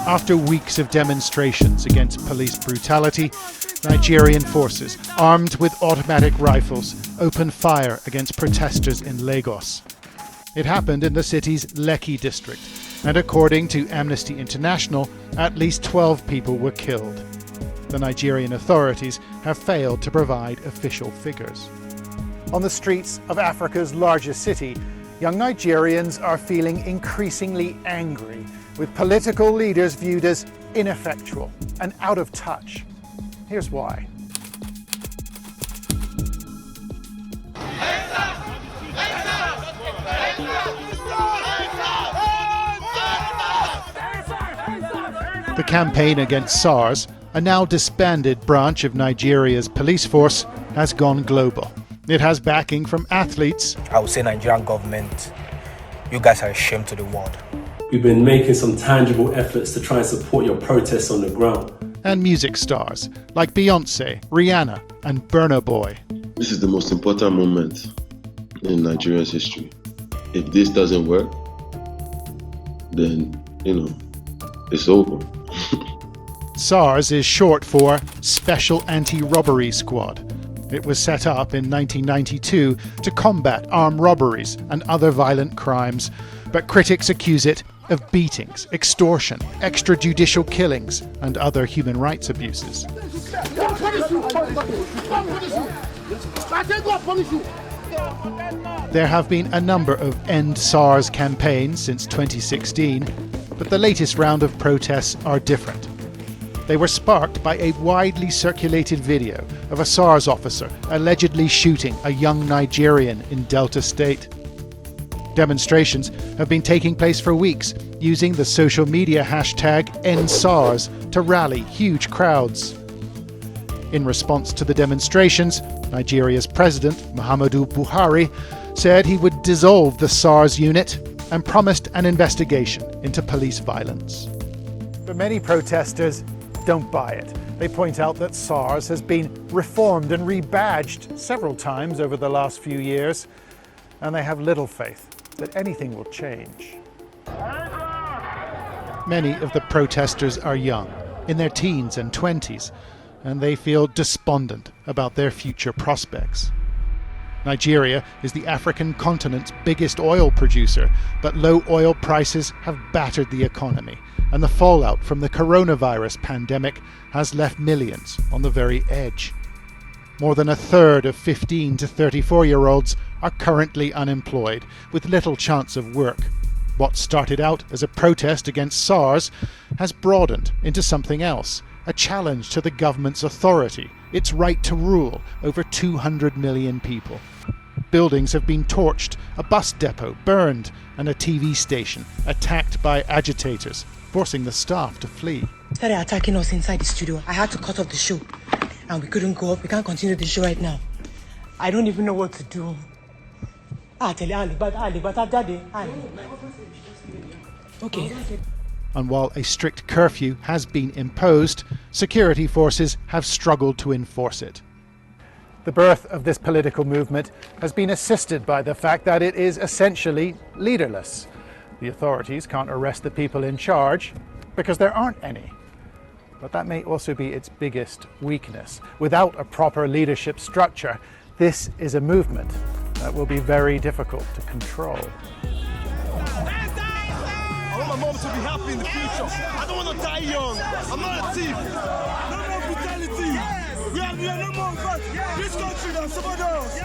After weeks of demonstrations against police brutality, Nigerian forces, armed with automatic rifles, opened fire against protesters in Lagos. It happened in the city's Lekki district, and according to Amnesty International, at least 12 people were killed. The Nigerian authorities have failed to provide official figures. On the streets of Africa's largest city, young Nigerians are feeling increasingly angry, with political leaders viewed as ineffectual and out of touch. Here's why. The campaign against Sars, a now disbanded branch of Nigeria's police force, has gone global. It has backing from athletes. I would say Nigerian government, you guys are a shame to the world. We've been making some tangible efforts to try and support your protests on the ground. And music stars like Beyonce, Rihanna and Burna Boy. This is the most important moment in Nigeria's history. If this doesn't work, then, it's over. SARS is short for Special Anti-Robbery Squad. It was set up in 1992 to combat armed robberies and other violent crimes, but critics accuse it of beatings, extortion, extrajudicial killings and other human rights abuses. There have been a number of End SARS campaigns since 2016, but the latest round of protests are different. They were sparked by a widely circulated video of a SARS officer allegedly shooting a young Nigerian in Delta State. Demonstrations have been taking place for weeks, using the social media hashtag #EndSARS to rally huge crowds. In response to the demonstrations, Nigeria's President, Muhammadu Buhari, said he would dissolve the SARS unit and promised an investigation into police violence. But many protesters don't buy it. They point out that SARS has been reformed and rebadged several times over the last few years, and they have little faith that anything will change. Many of the protesters are young, in their teens and 20s, and they feel despondent about their future prospects. Nigeria is the African continent's biggest oil producer, but low oil prices have battered the economy, and the fallout from the coronavirus pandemic has left millions on the very edge. More than a third of 15 to 34-year-olds are currently unemployed, with little chance of work. What started out as a protest against SARS has broadened into something else, a challenge to the government's authority, its right to rule over 200 million people. Buildings have been torched, a bus depot burned, and a TV station attacked by agitators, forcing the staff to flee. Started attacking us inside the studio. I had to cut off the show, and we couldn't go up. We can't continue the show right now. I don't even know what to do. Okay. And while a strict curfew has been imposed, security forces have struggled to enforce it. The birth of this political movement has been assisted by the fact that it is essentially leaderless. The authorities can't arrest the people in charge because there aren't any. But that may also be its biggest weakness. Without a proper leadership structure, this is a movement that will be very difficult to control. I want my mom to be happy in the future. I don't want to die young. I'm not a thief. No more brutality. We are no more. This country, there's somebody else.